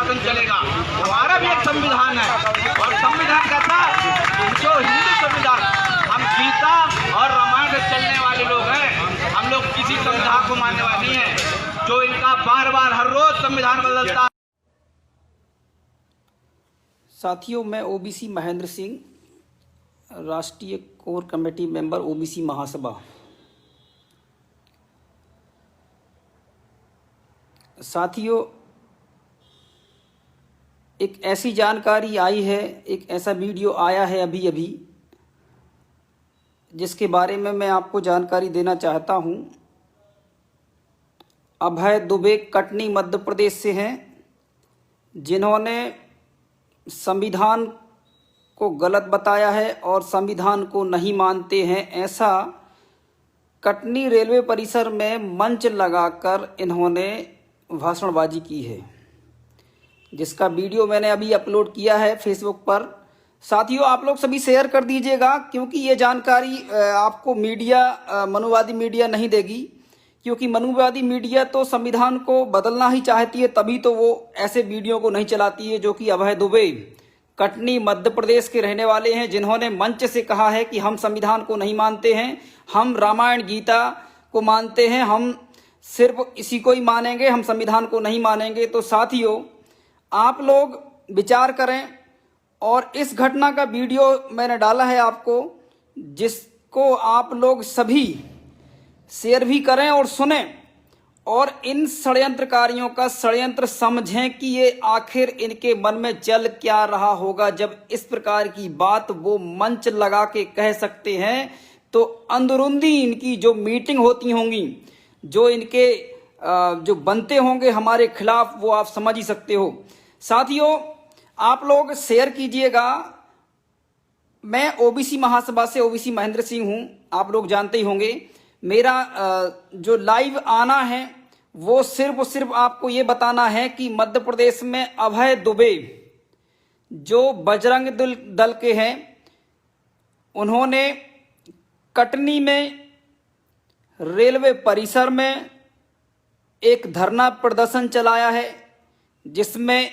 शासन चलेगा। हमारा भी एक संविधान है और संविधान कहता जो हिंदू संविधान, हम गीता और रामायण से चलने वाले लोग हैं। हम लोग किसी संविधान को मानने वाले नहीं है जो इनका बार बार हर रोज संविधान बदलता। साथियों, मैं ओबीसी महेंद्र सिंह, राष्ट्रीय कोर कमेटी मेंबर ओबीसी महासभा। साथियों, एक ऐसी जानकारी आई है, एक ऐसा वीडियो आया है अभी अभी, जिसके बारे में मैं आपको जानकारी देना चाहता हूं। अभय दुबे कटनी मध्य प्रदेश से हैं, जिन्होंने संविधान को गलत बताया है और संविधान को नहीं मानते हैं, ऐसा कटनी रेलवे परिसर में मंच लगाकर इन्होंने भाषणबाजी की है, जिसका वीडियो मैंने अभी अपलोड किया है फेसबुक पर। साथियों, आप लोग सभी शेयर कर दीजिएगा, क्योंकि ये जानकारी आपको मीडिया, मनुवादी मीडिया नहीं देगी, क्योंकि मनुवादी मीडिया तो संविधान को बदलना ही चाहती है, तभी तो वो ऐसे वीडियो को नहीं चलाती है। जो कि अभय दुबे कटनी मध्य प्रदेश के रहने वाले हैं, जिन्होंने मंच से कहा है कि हम संविधान को नहीं मानते हैं, हम रामायण गीता को मानते हैं, हम सिर्फ इसी को ही मानेंगे, हम संविधान को नहीं मानेंगे। तो साथियों, आप लोग विचार करें और इस घटना का वीडियो मैंने डाला है आपको, जिसको आप लोग सभी शेयर भी करें और सुनें और इन षड्यंत्रकारियों का षड्यंत्र समझें कि ये आखिर इनके मन में चल क्या रहा होगा, जब इस प्रकार की बात वो मंच लगा के कह सकते हैं। तो अंदरूनी इनकी जो मीटिंग होती होंगी, जो इनके जो बनते होंगे हमारे खिलाफ, वो आप समझ ही सकते हो। साथियों, आप लोग शेयर कीजिएगा। मैं ओबीसी महासभा से ओबीसी महेंद्र सिंह हूं, आप लोग जानते ही होंगे। मेरा जो लाइव आना है वो सिर्फ और सिर्फ आपको ये बताना है कि मध्य प्रदेश में अभय दुबे जो बजरंग दल के हैं, उन्होंने कटनी में रेलवे परिसर में एक धरना प्रदर्शन चलाया है, जिसमें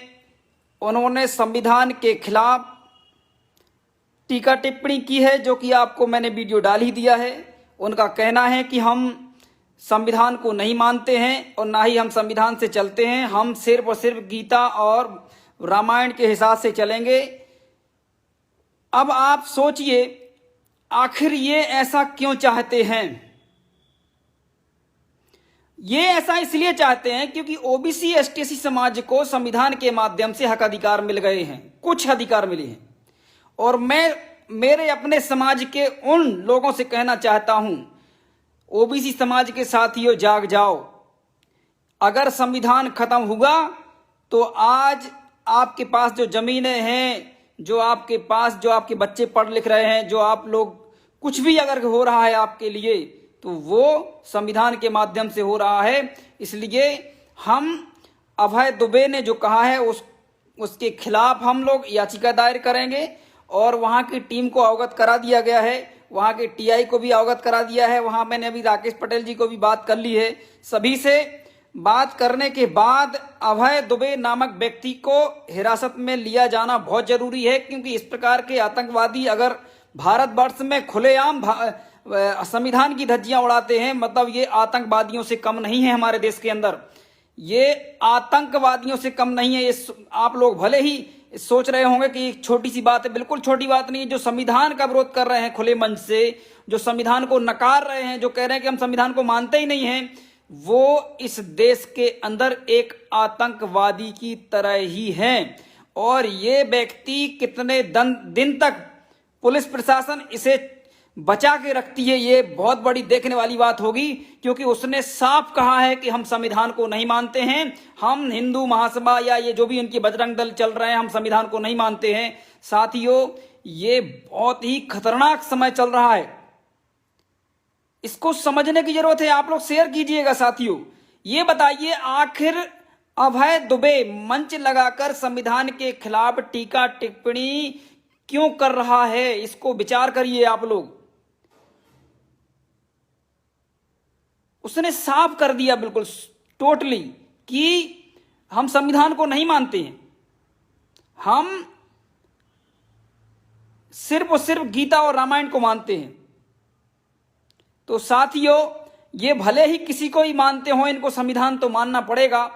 उन्होंने संविधान के खिलाफ टीका टिप्पणी की है, जो कि आपको मैंने वीडियो डाल ही दिया है। उनका कहना है कि हम संविधान को नहीं मानते हैं और ना ही हम संविधान से चलते हैं, हम सिर्फ और सिर्फ गीता और रामायण के हिसाब से चलेंगे। अब आप सोचिए, आखिर ये ऐसा क्यों चाहते हैं? ये ऐसा इसलिए चाहते हैं क्योंकि ओबीसी एसटी समाज को संविधान के माध्यम से हक अधिकार मिल गए हैं, कुछ अधिकार मिले हैं। और मैं मेरे अपने समाज के उन लोगों से कहना चाहता हूं, ओबीसी समाज के साथियों, जाग जाओ। अगर संविधान खत्म हुआ तो आज आपके पास जो जमीनें हैं, जो आपके पास जो आपके बच्चे पढ़ लिख रहे हैं, जो आप लोग कुछ भी अगर हो रहा है आपके लिए, तो वो संविधान के माध्यम से हो रहा है। इसलिए हम अभय दुबे ने जो कहा है उसके खिलाफ हम लोग याचिका दायर करेंगे और वहां की टीम को अवगत करा दिया गया है, वहां के टीआई को भी अवगत करा दिया है। वहां मैंने अभी राकेश पटेल जी को भी बात कर ली है। सभी से बात करने के बाद अभय दुबे नामक व्यक्ति को हिरासत में लिया जाना बहुत जरूरी है, क्योंकि इस प्रकार के आतंकवादी अगर भारतवर्ष में खुलेआम संविधान की धज्जियां उड़ाते हैं, मतलब ये आतंकवादियों से कम नहीं है। हमारे देश के अंदर ये आतंकवादियों से कम नहीं है। ये आप लोग भले ही सोच रहे होंगे कि एक छोटी सी बात है, बिल्कुल छोटी बात नहीं है। जो संविधान का विरोध कर रहे हैं खुले मंच से, जो संविधान को नकार रहे हैं, जो कह रहे हैं कि हम संविधान को मानते ही नहीं हैं, वो इस देश के अंदर एक आतंकवादी की तरह ही हैं। और ये व्यक्ति कितने दिन तक पुलिस प्रशासन इसे बचा के रखती है, ये बहुत बड़ी देखने वाली बात होगी, क्योंकि उसने साफ कहा है कि हम संविधान को नहीं मानते हैं, हम हिंदू महासभा या ये जो भी उनके बजरंग दल चल रहे हैं, हम संविधान को नहीं मानते हैं। साथियों, ये बहुत ही खतरनाक समय चल रहा है, इसको समझने की जरूरत है। आप लोग शेयर कीजिएगा। साथियों, ये बताइए, आखिर अभय दुबे मंच लगाकर संविधान के खिलाफ टीका टिप्पणी क्यों कर रहा है? इसको विचार करिए आप लोग। उसने साफ कर दिया बिल्कुल टोटली कि हम संविधान को नहीं मानते हैं, हम सिर्फ और सिर्फ गीता और रामायण को मानते हैं। तो साथियों, ये भले ही किसी को ही मानते हो, इनको संविधान तो मानना पड़ेगा,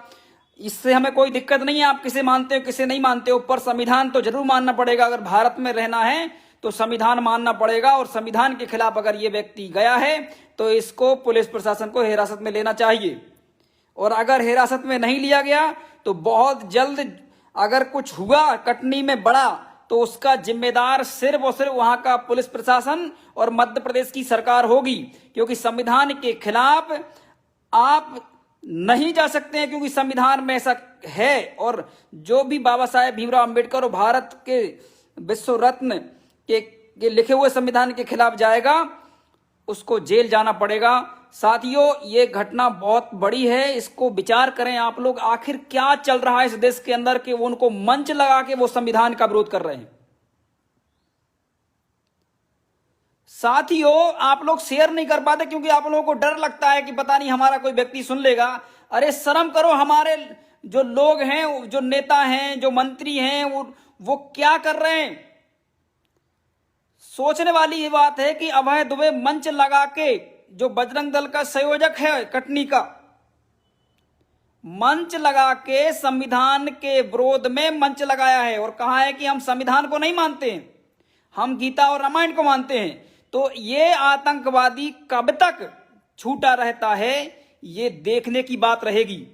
इससे हमें कोई दिक्कत नहीं है। आप किसे मानते हो किसे नहीं मानते हो, पर संविधान तो जरूर मानना पड़ेगा। अगर भारत में रहना है तो संविधान मानना पड़ेगा, और संविधान के खिलाफ अगर ये व्यक्ति गया है तो इसको पुलिस प्रशासन को हिरासत में लेना चाहिए। और अगर हिरासत में नहीं लिया गया तो बहुत जल्द अगर कुछ हुआ कटनी में बड़ा, तो उसका जिम्मेदार सिर्फ और सिर्फ वहां का पुलिस प्रशासन और मध्य प्रदेश की सरकार होगी, क्योंकि संविधान के खिलाफ आप नहीं जा सकते हैं, क्योंकि संविधान में ऐसा है। और जो भी बाबा साहेब भीमराव अंबेडकर और भारत के विश्व रत्न के लिखे हुए संविधान के खिलाफ जाएगा, उसको जेल जाना पड़ेगा। साथियों, ये घटना बहुत बड़ी है, इसको विचार करें आप लोग, आखिर क्या चल रहा है इस देश के अंदर कि वो उनको मंच लगा के वो संविधान का विरोध कर रहे हैं। साथियों, आप लोग शेयर नहीं कर पाते क्योंकि आप लोगों को डर लगता है कि पता नहीं हमारा कोई व्यक्ति सुन लेगा। अरे शर्म करो, हमारे जो लोग हैं, जो नेता हैं, जो मंत्री हैं, वो क्या कर रहे हैं। सोचने वाली ये बात है कि अभय दुबे मंच लगा के, जो बजरंग दल का संयोजक है कटनी का, मंच लगा के संविधान के विरोध में मंच लगाया है और कहा है कि हम संविधान को नहीं मानते हैं, हम गीता और रामायण को मानते हैं। तो ये आतंकवादी कब तक छूटा रहता है, ये देखने की बात रहेगी।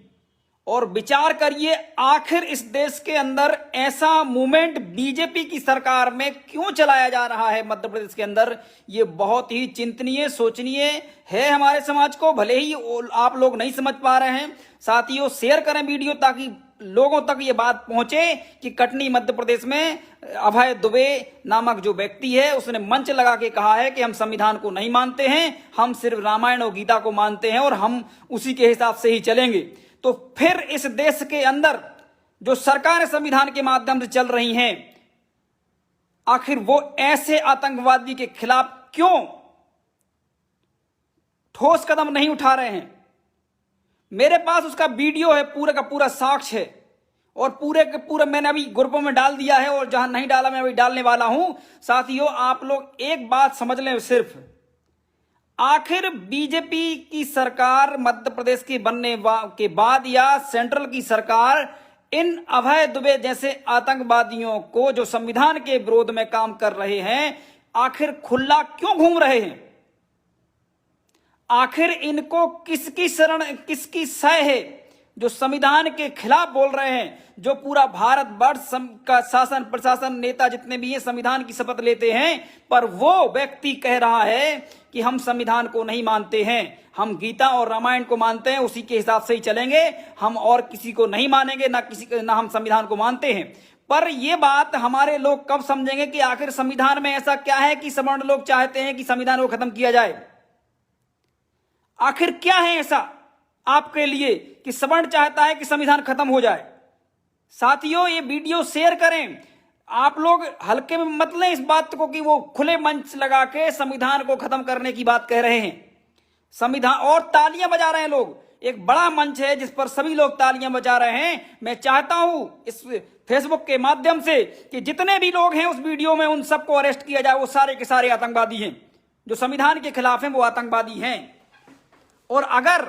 और विचार करिए, आखिर इस देश के अंदर ऐसा मूवमेंट बीजेपी की सरकार में क्यों चलाया जा रहा है मध्य प्रदेश के अंदर, ये बहुत ही चिंतनीय, सोचनीय है हमारे समाज को। भले ही आप लोग नहीं समझ पा रहे हैं, साथियों शेयर करें वीडियो ताकि लोगों तक ये बात पहुंचे कि कटनी मध्य प्रदेश में अभय दुबे नामक जो व्यक्ति है, उसने मंच लगा के कहा है कि हम संविधान को नहीं मानते हैं, हम सिर्फ रामायण और गीता को मानते हैं और हम उसी के हिसाब से ही चलेंगे। तो फिर इस देश के अंदर जो सरकारें संविधान के माध्यम से चल रही हैं, आखिर वो ऐसे आतंकवादी के खिलाफ क्यों ठोस कदम नहीं उठा रहे हैं। मेरे पास उसका वीडियो है, पूरा का पूरा साक्ष्य है, और पूरे के पूरे मैंने अभी ग्रुपों में डाल दिया है, और जहां नहीं डाला मैं अभी डालने वाला हूं। साथियों, आप लोग एक बात समझ लें, सिर्फ आखिर बीजेपी की सरकार मध्य प्रदेश के बनने के बाद या सेंट्रल की सरकार इन अभय दुबे जैसे आतंकवादियों को, जो संविधान के विरोध में काम कर रहे हैं, आखिर खुला क्यों घूम रहे हैं। आखिर इनको किसकी शरण, किसकी सह है, जो संविधान के खिलाफ बोल रहे हैं, जो पूरा भारत वर्ष का शासन प्रशासन नेता जितने भी हैं संविधान की शपथ लेते हैं, पर वो व्यक्ति कह रहा है कि हम संविधान को नहीं मानते हैं, हम गीता और रामायण को मानते हैं, उसी के हिसाब से ही चलेंगे, हम और किसी को नहीं मानेंगे, ना हम संविधान को मानते हैं। पर यह बात हमारे लोग कब समझेंगे कि आखिर संविधान में ऐसा क्या है कि सवर्ण लोग चाहते हैं कि संविधान को खत्म किया जाए। आखिर क्या है ऐसा आपके लिए कि सवर्ण चाहता है कि संविधान खत्म हो जाए। साथियों, ये वीडियो शेयर करें, आप लोग हल्के में मत लें इस बात को कि वो खुले मंच लगा के संविधान को खत्म करने की बात कह रहे हैं। संविधान और तालियां बजा रहे हैं लोग, एक बड़ा मंच है जिस पर सभी लोग तालियां बजा रहे हैं। मैं चाहता हूं इस फेसबुक के माध्यम से कि जितने भी लोग हैं उस वीडियो में, उन सबको अरेस्ट किया जाए। वो सारे के सारे आतंकवादी हैं, जो संविधान के खिलाफ हैं वो आतंकवादी हैं। और अगर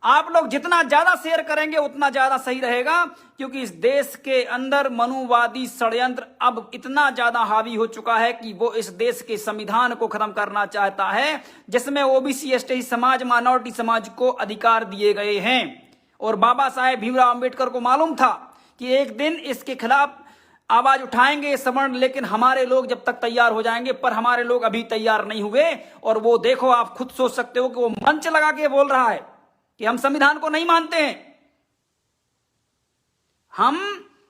आप लोग जितना ज्यादा शेयर करेंगे उतना ज्यादा सही रहेगा, क्योंकि इस देश के अंदर मनुवादी षड्यंत्र अब इतना ज्यादा हावी हो चुका है कि वो इस देश के संविधान को खत्म करना चाहता है, जिसमें ओबीसी एसटी समाज, माइनॉरिटी समाज को अधिकार दिए गए हैं। और बाबा साहेब भीमराव अंबेडकर को मालूम था कि एक दिन इसके खिलाफ आवाज उठाएंगे सवर्ण, लेकिन हमारे लोग जब तक तैयार हो जाएंगे, पर हमारे लोग अभी तैयार नहीं हुए। और वो देखो, आप खुद सोच सकते हो कि वो मंच लगा के बोल रहा है कि हम संविधान को नहीं मानते हैं, हम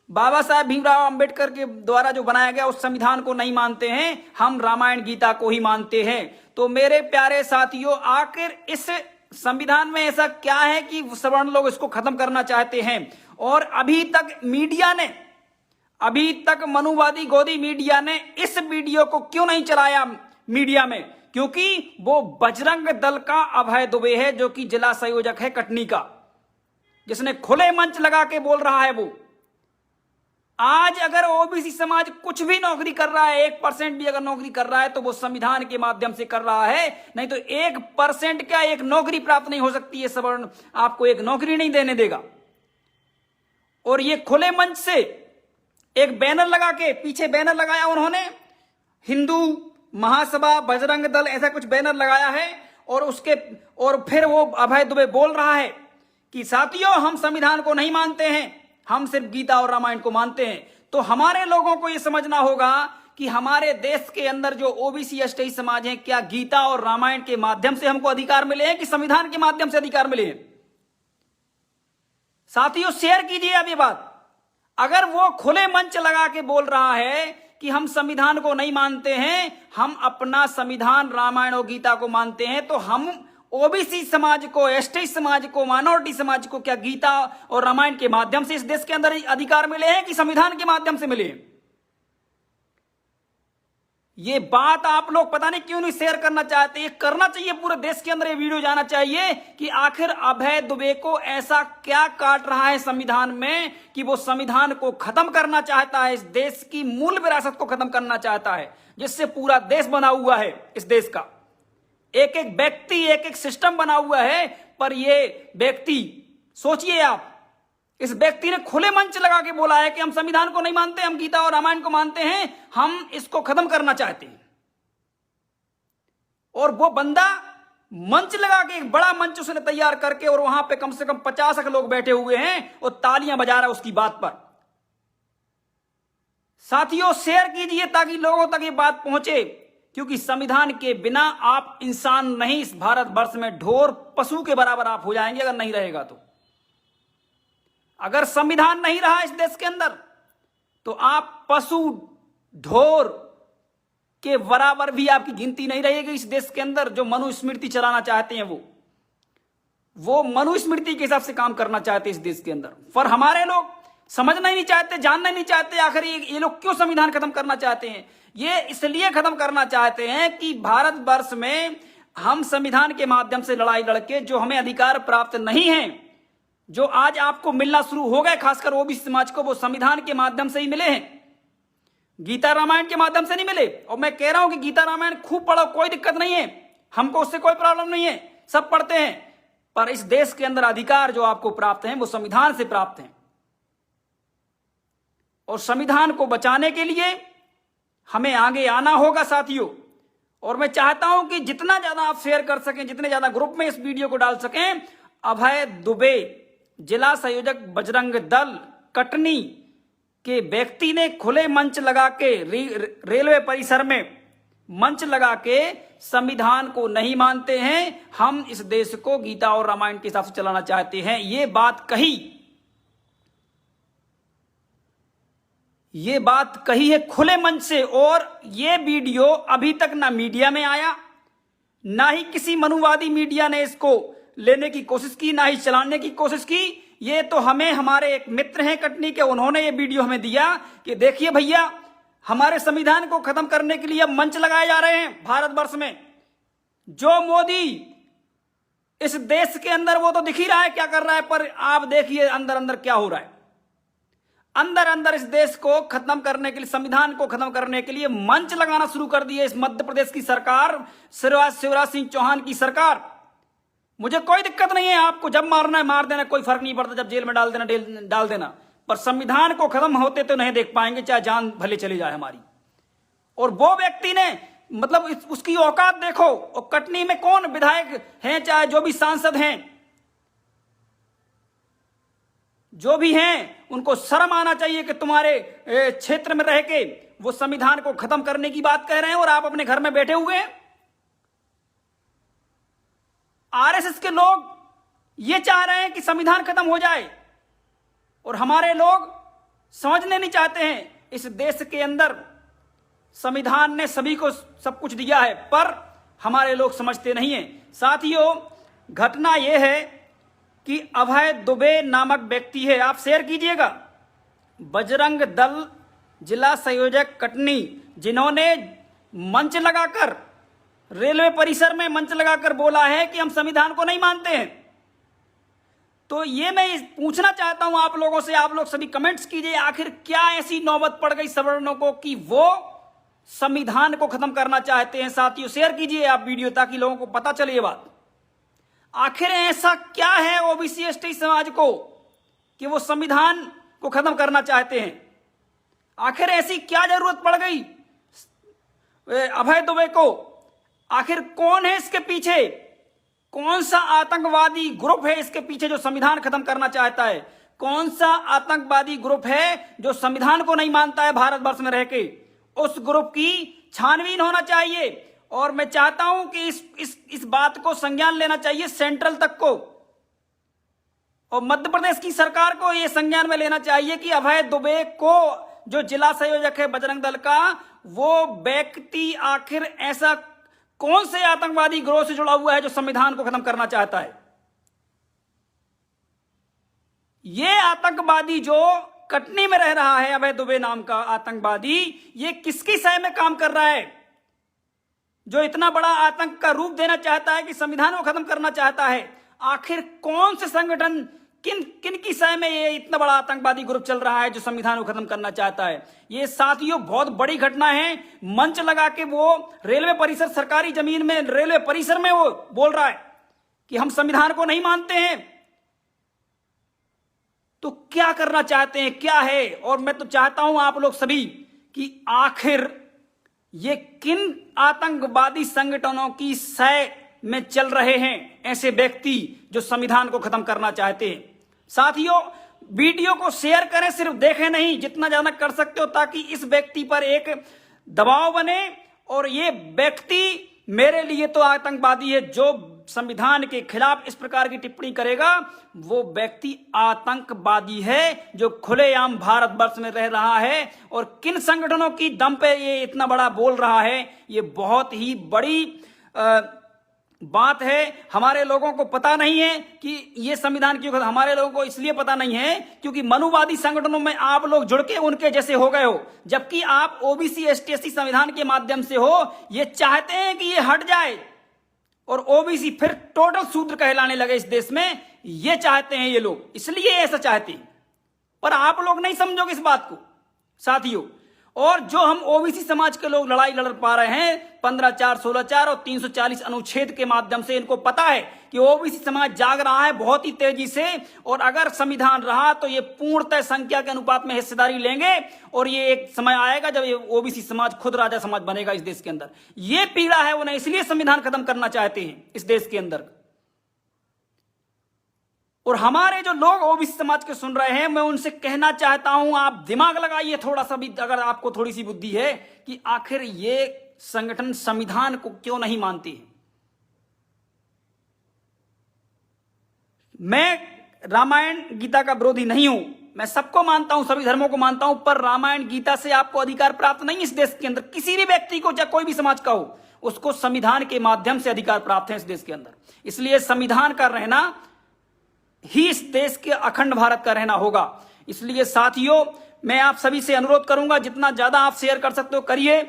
बाबा साहेब भीमराव अंबेडकर के द्वारा जो बनाया गया उस संविधान को नहीं मानते हैं, हम रामायण गीता को ही मानते हैं। तो मेरे प्यारे साथियों, आखिर इस संविधान में ऐसा क्या है कि सवर्ण लोग इसको खत्म करना चाहते हैं। और अभी तक मीडिया ने, अभी तक मनुवादी गोदी मीडिया ने इस वीडियो को क्यों नहीं चलाया मीडिया में, क्योंकि वो बजरंग दल का अभय दुबे है, जो कि जिला संयोजक है कटनी का। जिसने खुले मंच लगा के बोल रहा है वो। आज अगर ओबीसी समाज कुछ भी नौकरी कर रहा है, 1% भी अगर नौकरी कर रहा है, तो वो संविधान के माध्यम से कर रहा है, नहीं तो 1% क्या एक नौकरी प्राप्त नहीं हो सकती है। सवर्ण आपको एक नौकरी नहीं देने देगा। और ये खुले मंच से एक बैनर लगा के, पीछे बैनर लगाया उन्होंने, हिंदू महासभा, बजरंग दल, ऐसा कुछ बैनर लगाया है। और फिर वो अभय दुबे बोल रहा है कि साथियों, हम संविधान को नहीं मानते हैं, हम सिर्फ गीता और रामायण को मानते हैं। तो हमारे लोगों को यह समझना होगा कि हमारे देश के अंदर जो ओबीसी एसटी समाज है, क्या गीता और रामायण के माध्यम से हमको अधिकार मिले हैं कि संविधान के माध्यम से अधिकार मिले हैं? साथियों, शेयर कीजिए अब ये बात। अगर वो खुले मंच लगा के बोल रहा है कि हम संविधान को नहीं मानते हैं, हम अपना संविधान रामायण और गीता को मानते हैं, तो हम ओबीसी समाज को, एसटी समाज को, माइनॉरिटी समाज को क्या गीता और रामायण के माध्यम से इस देश के अंदर अधिकार मिले हैं कि संविधान के माध्यम से मिले हैं? ये बात आप लोग पता नहीं क्यों नहीं शेयर करना चाहते। ये करना चाहिए, पूरे देश के अंदर ये वीडियो जाना चाहिए कि आखिर अभय दुबे को ऐसा क्या काट रहा है संविधान में कि वो संविधान को खत्म करना चाहता है, इस देश की मूल विरासत को खत्म करना चाहता है, जिससे पूरा देश बना हुआ है। इस देश का एक एक व्यक्ति, एक एक सिस्टम बना हुआ है। पर ये व्यक्ति, सोचिए आप, इस व्यक्ति ने खुले मंच लगा के बोला है कि हम संविधान को नहीं मानते, हम गीता और रामायण को मानते हैं, हम इसको खत्म करना चाहते हैं। और वो बंदा मंच लगा के, एक बड़ा मंच उसने तैयार करके, और वहां पे कम से कम 50 लोग बैठे हुए हैं और तालियां बजा रहा है उसकी बात पर। साथियों, शेयर कीजिए ताकि लोगों तक ये बात पहुंचे, क्योंकि संविधान के बिना आप इंसान नहीं, इस भारतवर्ष में ढोर, पशु के बराबर आप हो जाएंगे अगर नहीं रहेगा तो। अगर संविधान नहीं रहा इस देश के अंदर, तो आप पशु, ढोर के बराबर भी आपकी गिनती नहीं रहेगी इस देश के अंदर। जो मनुस्मृति चलाना चाहते हैं वो मनुस्मृति के हिसाब से काम करना चाहते हैं इस देश के अंदर। पर हमारे लोग समझना ही नहीं चाहते, जानना ही नहीं चाहते आखिर ये लोग क्यों संविधान खत्म करना चाहते हैं। ये इसलिए खत्म करना चाहते हैं कि भारतवर्ष में हम संविधान के माध्यम से लड़ाई लड़के जो हमें अधिकार प्राप्त नहीं है, जो आज आपको मिलना शुरू हो गए, खासकर ओबीसी समाज को, वो संविधान के माध्यम से ही मिले हैं, गीता रामायण के माध्यम से नहीं मिले। और मैं कह रहा हूं कि गीता रामायण खूब पढ़ो, कोई दिक्कत नहीं है, हमको उससे कोई प्रॉब्लम नहीं है, सब पढ़ते हैं। पर इस देश के अंदर अधिकार जो आपको प्राप्त हैं वो संविधान से प्राप्त हैं। और संविधान को बचाने के लिए हमें आगे आना होगा साथियों। और मैं चाहता हूं कि जितना ज्यादा आप शेयर कर सकें, जितने ज्यादा ग्रुप में इस वीडियो को डाल सकें। अभय दुबे, जिला संयोजक बजरंग दल कटनी के व्यक्ति ने खुले मंच लगा के, रेलवे परिसर में मंच लगा के, संविधान को नहीं मानते हैं, हम इस देश को गीता और रामायण के हिसाब से चलाना चाहते हैं, ये बात कही है खुले मंच से। और ये वीडियो अभी तक ना मीडिया में आया, ना ही किसी मनुवादी मीडिया ने इसको लेने की कोशिश की, ना ही चलाने की कोशिश की। ये तो हमें हमारे एक मित्र हैं कटनी के, उन्होंने ये वीडियो हमें दिया कि देखिए भैया, हमारे संविधान को खत्म करने के लिए अब मंच लगाए जा रहे हैं भारतवर्ष में। जो मोदी इस देश के अंदर, वो तो दिख ही रहा है क्या कर रहा है, पर आप देखिए अंदर अंदर क्या हो रहा है। अंदर अंदर इस देश को खत्म करने के लिए, संविधान को खत्म करने के लिए मंच लगाना शुरू कर दिए इस मध्य प्रदेश की सरकार, शिवराज सिंह चौहान की सरकार। मुझे कोई दिक्कत नहीं है, आपको जब मारना है मार देना, कोई फर्क नहीं पड़ता, जब जेल में डाल देना, पर संविधान को खत्म होते तो नहीं देख पाएंगे, चाहे जान भले चली जाए हमारी। और वो व्यक्ति ने, मतलब उसकी औकात देखो। और कटनी में कौन विधायक हैं, चाहे जो भी सांसद हैं, जो भी हैं, उनको शर्म आना चाहिए कि तुम्हारे क्षेत्र में रह के वो संविधान को खत्म करने की बात कह रहे हैं और आप अपने घर में बैठे हुए हैं। आरएसएस के लोग ये चाह रहे हैं कि संविधान खत्म हो जाए, और हमारे लोग समझने नहीं चाहते हैं। इस देश के अंदर संविधान ने सभी को सब कुछ दिया है, पर हमारे लोग समझते नहीं हैं। साथियों, घटना यह है कि अभय दुबे नामक व्यक्ति है, आप शेयर कीजिएगा, बजरंग दल जिला संयोजक कटनी, जिन्होंने मंच लगाकर, रेलवे परिसर में मंच लगाकर बोला है कि हम संविधान को नहीं मानते हैं। तो ये मैं पूछना चाहता हूं आप लोगों से, आप लोग सभी कमेंट्स कीजिए, आखिर क्या ऐसी नौबत पड़ गई सवर्णों को कि वो संविधान को खत्म करना चाहते हैं। साथियों शेयर कीजिए आप वीडियो ताकि लोगों को पता चले ये बात, आखिर ऐसा क्या है ओबीसी एसटी समाज को कि वो संविधान को खत्म करना चाहते हैं। आखिर ऐसी क्या जरूरत पड़ गई अभय दुबे को, आखिर कौन है इसके पीछे, कौन सा आतंकवादी ग्रुप है इसके पीछे जो संविधान खत्म करना चाहता है, कौन सा आतंकवादी ग्रुप है जो संविधान को नहीं मानता है भारतवर्ष में रह के। उस ग्रुप की छानबीन होना चाहिए और मैं चाहता हूं कि इस बात को संज्ञान लेना चाहिए सेंट्रल तक को, और मध्य प्रदेश की सरकार को यह संज्ञान में लेना चाहिए कि अभय दुबे को जो जिला संयोजक है बजरंग दल का, वो व्यक्ति आखिर ऐसा कौन से आतंकवादी गिरोह से जुड़ा हुआ है जो संविधान को खत्म करना चाहता है। ये आतंकवादी जो कटनी में रह रहा है, अभय दुबे नाम का आतंकवादी, ये किसकी सह में काम कर रहा है जो इतना बड़ा आतंक का रूप देना चाहता है कि संविधान को खत्म करना चाहता है। आखिर कौन से संगठन किन की सह में ये इतना बड़ा आतंकवादी ग्रुप चल रहा है जो संविधान को खत्म करना चाहता है। ये साथियों बहुत बड़ी घटना है। मंच लगा के वो रेलवे परिसर, सरकारी जमीन में रेलवे परिसर में वो बोल रहा है कि हम संविधान को नहीं मानते हैं। तो क्या करना चाहते हैं, क्या है। और मैं तो चाहता हूं आप लोग सभी कि आखिर ये किन आतंकवादी संगठनों की सह में चल रहे हैं ऐसे व्यक्ति जो संविधान को खत्म करना चाहते हैं। साथियों वीडियो को शेयर करें, सिर्फ देखें नहीं, जितना ज्यादा कर सकते हो ताकि इस व्यक्ति पर एक दबाव बने और ये व्यक्ति मेरे लिए तो आतंकवादी है। जो संविधान के खिलाफ इस प्रकार की टिप्पणी करेगा वो व्यक्ति आतंकवादी है जो खुलेआम भारतवर्ष में रह रहा है। और किन संगठनों की दम पे ये इतना बड़ा बोल रहा है, ये बहुत ही बड़ी बात है। हमारे लोगों को पता नहीं है कि ये संविधान क्यों, हमारे लोगों को इसलिए पता नहीं है क्योंकि मनुवादी संगठनों में आप लोग जुड़ के उनके जैसे हो गए हो, जबकि आप ओबीसी एसटी संविधान के माध्यम से हो। ये चाहते हैं कि ये हट जाए और ओबीसी फिर टोटल शूद्र कहलाने लगे इस देश में। ये चाहते हैं ये लोग, इसलिए ऐसा चाहते हैं, पर आप लोग नहीं समझोगे इस बात को साथियों। और जो हम ओबीसी समाज के लोग लड़ाई लड़ पा रहे हैं 15(4), 16(4) और 340 अनुच्छेद के माध्यम से, इनको पता है कि ओबीसी समाज जाग रहा है बहुत ही तेजी से। और अगर संविधान रहा तो ये पूर्णतः संख्या के अनुपात में हिस्सेदारी लेंगे और ये एक समय आएगा जब ये ओबीसी समाज खुद राजा समाज बनेगा इस देश के अंदर। ये पीड़ा है उन्हें, इसलिए संविधान खत्म करना चाहते हैं इस देश के अंदर। और हमारे जो लोग ओबीसी समाज के सुन रहे हैं, मैं उनसे कहना चाहता हूं आप दिमाग लगाइए थोड़ा सा भी, अगर आपको थोड़ी सी बुद्धि है, कि आखिर ये संगठन संविधान को क्यों नहीं मानते हैं। मैं रामायण गीता का विरोधी नहीं हूं, मैं सबको मानता हूं, सभी धर्मों को मानता हूं, पर रामायण गीता से आपको अधिकार प्राप्त नहीं। इस देश के अंदर किसी भी व्यक्ति को, चाहे कोई भी समाज का हो, उसको संविधान के माध्यम से अधिकार प्राप्त है इस देश के अंदर। इसलिए संविधान का रहना ही इस देश के अखंड भारत का रहना होगा। इसलिए साथियों मैं आप सभी से अनुरोध करूंगा, जितना ज्यादा आप शेयर कर सकते हो करिए।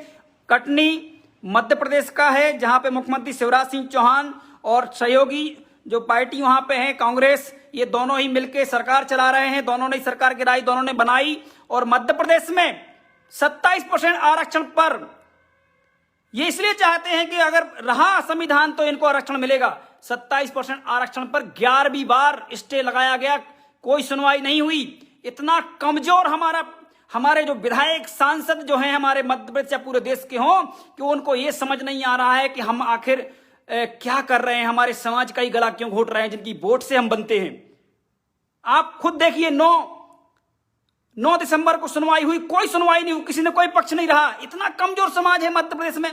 कटनी मध्य प्रदेश का है, जहां पे मुख्यमंत्री शिवराज सिंह चौहान और सहयोगी जो पार्टी वहां पे है कांग्रेस, ये दोनों ही मिलकर सरकार चला रहे हैं, दोनों ने सरकार गिराई, दोनों ने बनाई। और मध्य प्रदेश में 27% आरक्षण पर ये इसलिए चाहते हैं कि अगर रहा संविधान तो इनको आरक्षण मिलेगा। 27% आरक्षण पर 11वीं बार स्टे लगाया गया, कोई सुनवाई नहीं हुई। इतना कमजोर हमारे जो विधायक सांसद जो हैं हमारे मध्य प्रदेश या पूरे देश के हों कि उनको ये समझ नहीं आ रहा है कि हम आखिर क्या कर रहे हैं, हमारे समाज का ही गला क्यों घोट रहे हैं जिनकी वोट से हम बनते हैं। आप खुद देखिए 9 दिसंबर को सुनवाई हुई, कोई सुनवाई नहीं हुई, किसी ने कोई पक्ष नहीं रहा। इतना कमजोर समाज है मध्य प्रदेश में,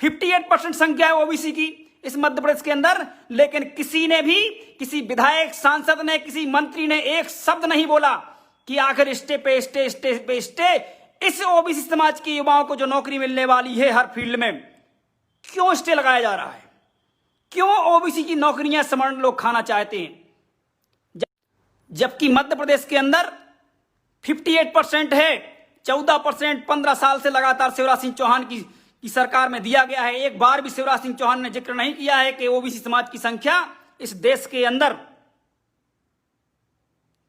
58% संख्या है ओबीसी की इस मध्य प्रदेश के अंदर, लेकिन किसी ने भी, किसी विधायक सांसद ने, किसी मंत्री ने एक शब्द नहीं बोला कि आखिर स्टे पे स्टे इस ओबीसी समाज के युवाओं को जो नौकरी मिलने वाली है हर फील्ड में, क्यों स्टे लगाया जा रहा है, क्यों ओबीसी की नौकरियां सवर्ण लोग खाना चाहते हैं, जबकि मध्य प्रदेश के अंदर 58% है, 14% 15 साल से लगातार शिवराज सिंह चौहान की सरकार में दिया गया है। एक बार भी शिवराज सिंह चौहान ने जिक्र नहीं किया है कि ओबीसी समाज की संख्या इस देश के अंदर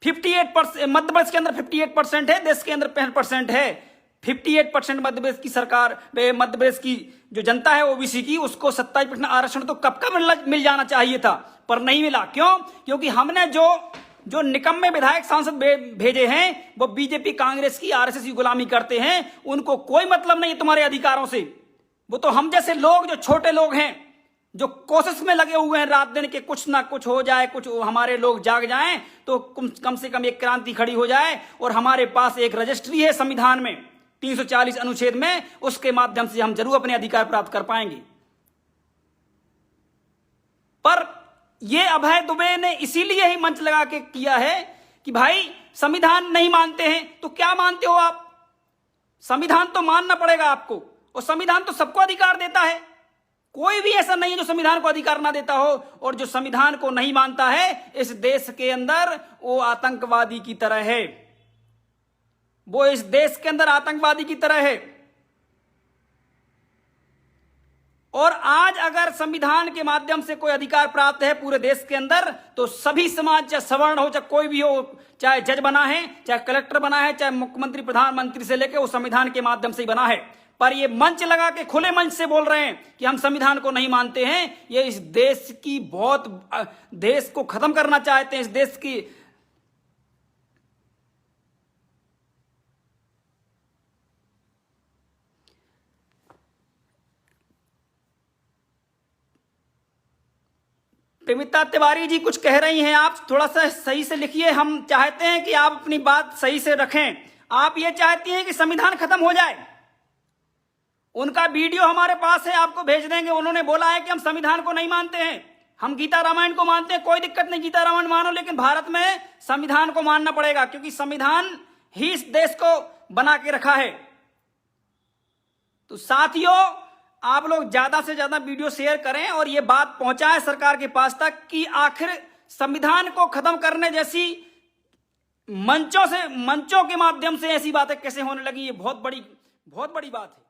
58% मध्य प्रदेश के अंदर 58% है, देश के अंदर 65% है। 58% मध्य प्रदेश की सरकार, मध्य प्रदेश की जो जनता है ओबीसी की, उसको 27% आरक्षण तो कब का मिल जाना चाहिए था, पर नहीं मिला। क्यों? क्योंकि हमने जो निकम्मे विधायक सांसद भेजे हैं वो बीजेपी, कांग्रेस की, आरएसएस की गुलामी करते हैं। उनको कोई मतलब नहीं है तुम्हारे अधिकारों से। वो तो हम जैसे लोग, जो छोटे लोग हैं, जो कोशिश में लगे हुए हैं रात दिन के कुछ ना कुछ हो जाए, कुछ हमारे लोग जाग जाएं तो कम से कम एक क्रांति खड़ी हो जाए। और हमारे पास एक रजिस्ट्री है संविधान में 340 अनुच्छेद में, उसके माध्यम से हम जरूर अपने अधिकार प्राप्त कर पाएंगे। पर यह अभय दुबे ने इसीलिए ही मंच लगा के किया है कि भाई संविधान नहीं मानते हैं तो क्या मानते हो आप? संविधान तो मानना पड़ेगा आपको, और संविधान तो सबको अधिकार देता है। कोई भी ऐसा नहीं है जो संविधान को अधिकार ना देता हो। और जो संविधान को नहीं मानता है इस देश के अंदर, वो आतंकवादी की तरह है। वो इस देश के अंदर आतंकवादी की तरह है। और आज अगर संविधान के माध्यम से कोई अधिकार प्राप्त है पूरे देश के अंदर, तो सभी समाज, चाहे सवर्ण हो, चाहे कोई भी हो, चाहे जज बना है, चाहे कलेक्टर बना है, चाहे मुख्यमंत्री, प्रधानमंत्री से लेकर, वो संविधान के माध्यम से ही बना है। पर ये मंच लगा के खुले मंच से बोल रहे हैं कि हम संविधान को नहीं मानते हैं। ये इस देश की देश को खत्म करना चाहते हैं। इस देश की प्रेमिता तिवारी जी कुछ कह रही हैं, आप थोड़ा सा सही से लिखिए। हम चाहते हैं कि आप अपनी बात सही से रखें। आप ये चाहती हैं कि संविधान खत्म हो जाए। उनका वीडियो हमारे पास है, आपको भेज देंगे। उन्होंने बोला है कि हम संविधान को नहीं मानते हैं, हम गीता रामायण को मानते हैं। कोई दिक्कत नहीं, गीता रामायण मानो, लेकिन भारत में संविधान को मानना पड़ेगा, क्योंकि संविधान ही इस देश को बना के रखा है। तो साथियों, आप लोग ज्यादा से ज्यादा वीडियो शेयर करें और ये बात पहुंचाएं सरकार के पास तक कि आखिर संविधान को खत्म करने जैसी मंचों के माध्यम से ऐसी बातें कैसे होने लगी। ये बहुत बड़ी बात है।